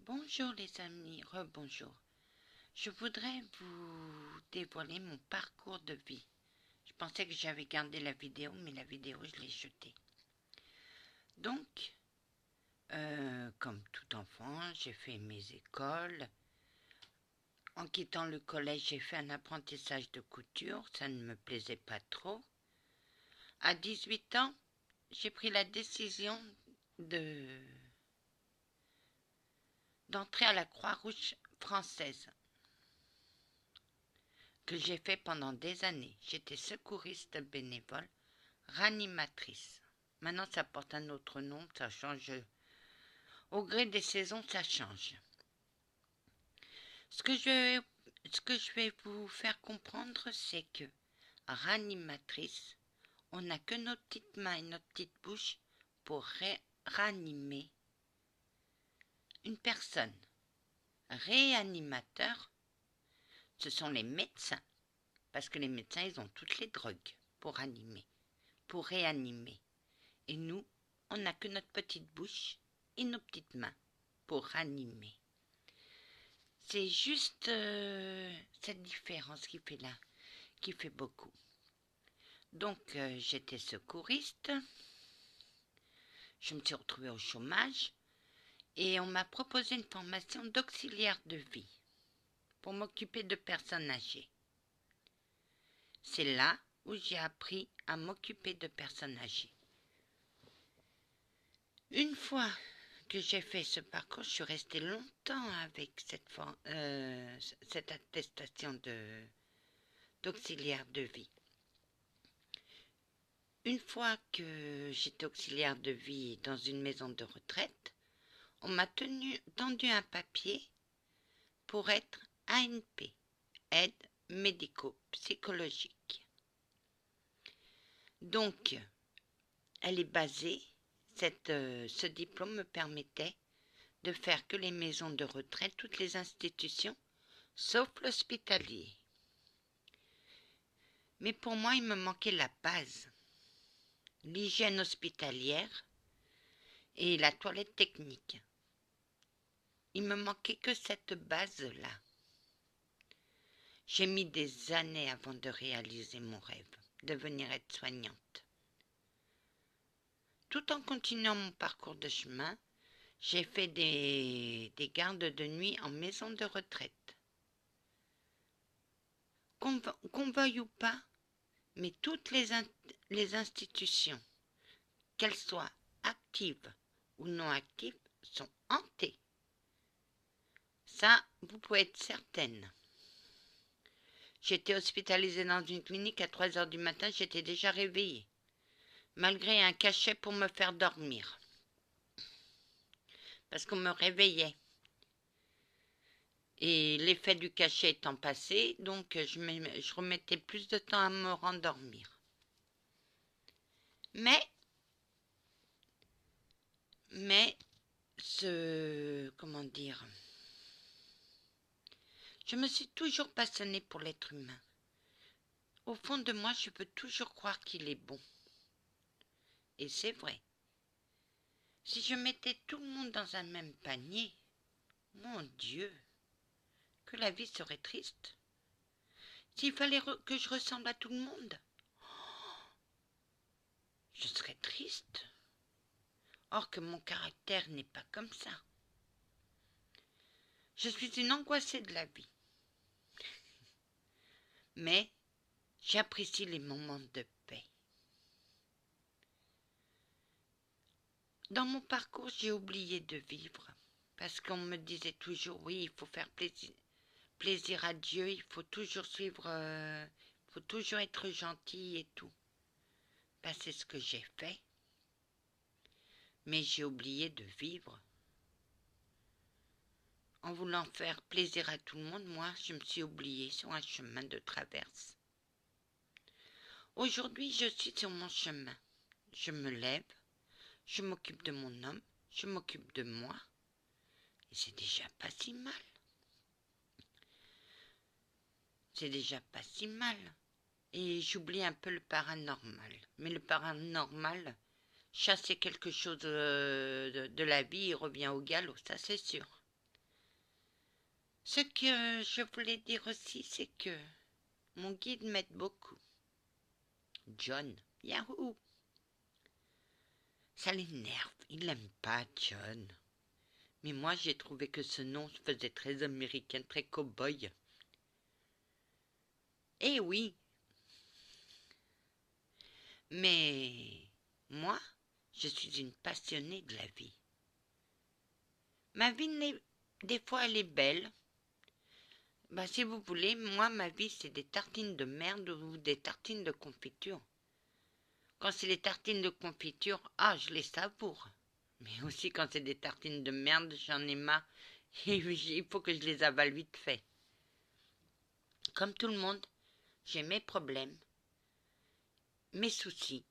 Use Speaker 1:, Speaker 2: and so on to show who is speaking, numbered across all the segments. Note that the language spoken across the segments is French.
Speaker 1: Bonjour les amis, rebonjour. Je voudrais vous dévoiler mon parcours de vie. Je pensais que j'avais gardé la vidéo, mais la vidéo je l'ai jetée. Donc, comme tout enfant, j'ai fait mes écoles. En quittant le collège, j'ai fait un apprentissage de couture, ça ne me plaisait pas trop. À 18 ans, j'ai pris la décision d'entrer à la Croix-Rouge française, que j'ai fait pendant des années. J'étais secouriste bénévole, ranimatrice. Maintenant, ça porte un autre nom, ça change. Au gré des saisons, ça change. Ce que je vais vous faire comprendre, c'est que ranimatrice, on n'a que nos petites mains et notre petite bouche pour ranimer une personne. Réanimateur, ce sont les médecins, parce que les médecins, ils ont toutes les drogues pour animer, pour réanimer. Et nous, on n'a que notre petite bouche et nos petites mains pour ranimer. C'est juste cette différence qui fait beaucoup. Donc, j'étais secouriste. Je me suis retrouvée au chômage et on m'a proposé une formation d'auxiliaire de vie pour m'occuper de personnes âgées. C'est là où j'ai appris à m'occuper de personnes âgées. Une fois que j'ai fait ce parcours, je suis restée longtemps avec cette attestation d'auxiliaire de vie. Une fois que j'étais auxiliaire de vie dans une maison de retraite, on m'a tendu un papier pour être ANP, aide médico-psychologique. Donc, elle est basée, ce diplôme me permettait de faire que les maisons de retraite, toutes les institutions, sauf l'hospitalier. Mais pour moi, il me manquait la base, l'hygiène hospitalière et la toilette technique. Il me manquait que cette base-là. J'ai mis des années avant de réaliser mon rêve, devenir aide-soignante. Tout en continuant mon parcours de chemin, j'ai fait des gardes de nuit en maison de retraite. Qu'on veuille ou pas, mais toutes les institutions, qu'elles soient actives ou non actives, sont hantées. Ça, vous pouvez être certaine. J'étais hospitalisée dans une clinique à 3 heures du matin, j'étais déjà réveillée, malgré un cachet pour me faire dormir, parce qu'on me réveillait. Et l'effet du cachet étant passé, donc je remettais plus de temps à me rendormir. Mais, comment dire, je me suis toujours passionnée pour l'être humain. Au fond de moi, je peux toujours croire qu'il est bon. Et c'est vrai. Si je mettais tout le monde dans un même panier, mon Dieu, que la vie serait triste. S'il fallait que je ressemble à tout le monde, je serais triste. Or que mon caractère n'est pas comme ça. Je suis une angoissée de la vie. Mais j'apprécie les moments de paix. Dans mon parcours, j'ai oublié de vivre. Parce qu'on me disait toujours, oui, il faut faire plaisir à Dieu, il faut toujours suivre, il faut toujours être gentil et tout. Ben, c'est ce que j'ai fait. Mais j'ai oublié de vivre. En voulant faire plaisir à tout le monde, moi, je me suis oubliée sur un chemin de traverse. Aujourd'hui, je suis sur mon chemin. Je me lève, je m'occupe de mon homme, je m'occupe de moi. Et c'est déjà pas si mal. C'est déjà pas si mal. Et j'oublie un peu le paranormal. Mais le paranormal, chasser quelque chose de la vie, il revient au galop, ça c'est sûr. Ce que je voulais dire aussi, c'est que mon guide m'aide beaucoup. John, Yahoo! Ça l'énerve, il n'aime pas John. Mais moi, j'ai trouvé que ce nom faisait très américain, très cow-boy. Eh oui! Mais moi, je suis une passionnée de la vie. Ma vie, des fois, elle est belle. Bah, si vous voulez, moi, ma vie, c'est des tartines de merde ou des tartines de confiture. Quand c'est les tartines de confiture, ah, je les savoure. Mais aussi quand c'est des tartines de merde, j'en ai marre. Il faut que je les avale vite fait. Comme tout le monde, j'ai mes problèmes, mes soucis,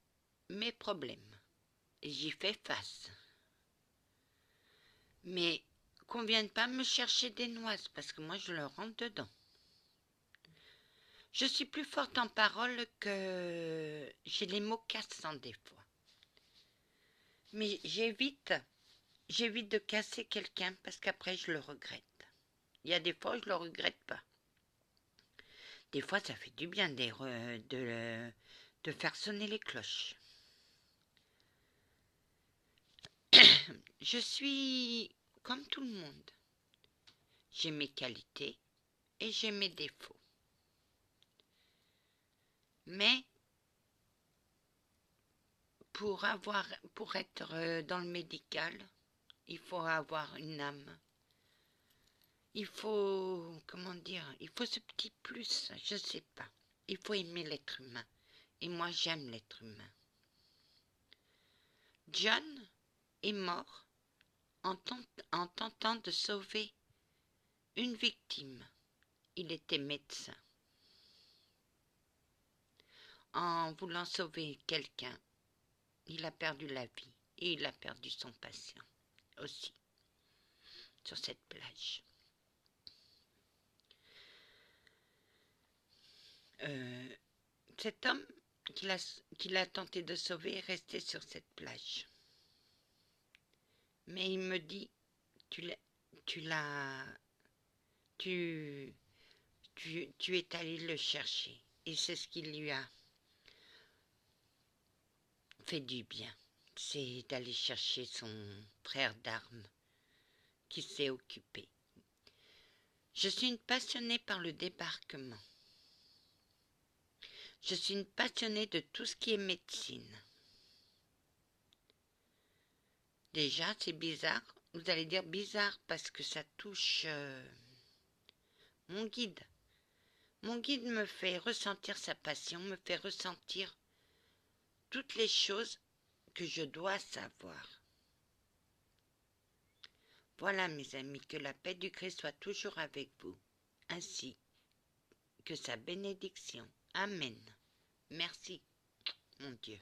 Speaker 1: mes problèmes. Et j'y fais face. Mais qu'on vienne pas me chercher des noises, parce que moi, je leur rentre dedans. Je suis plus forte en parole que j'ai les mots cassants des fois. Mais j'évite de casser quelqu'un parce qu'après je le regrette. Il y a des fois où je le regrette pas. Des fois ça fait du bien de faire sonner les cloches. Je suis comme tout le monde. J'ai mes qualités et j'ai mes défauts. Mais pour être dans le médical, il faut avoir une âme. Il faut, comment dire, il faut ce petit plus, je sais pas. Il faut aimer l'être humain. Et moi, j'aime l'être humain. John est mort en tentant de sauver une victime. Il était médecin. En voulant sauver quelqu'un, il a perdu la vie. Et il a perdu son patient aussi, sur cette plage. Cet homme qu'il a tenté de sauver est resté sur cette plage. Mais il me dit, tu es allé le chercher. Et c'est ce qui lui a fait du bien. C'est d'aller chercher son frère d'armes qui s'est occupé. Je suis une passionnée par le débarquement. Je suis une passionnée de tout ce qui est médecine. Déjà, c'est bizarre. Vous allez dire bizarre parce que ça touche mon guide. Mon guide me fait ressentir sa passion, me fait ressentir toutes les choses que je dois savoir. Voilà mes amis, que la paix du Christ soit toujours avec vous, ainsi que sa bénédiction. Amen. Merci, mon Dieu.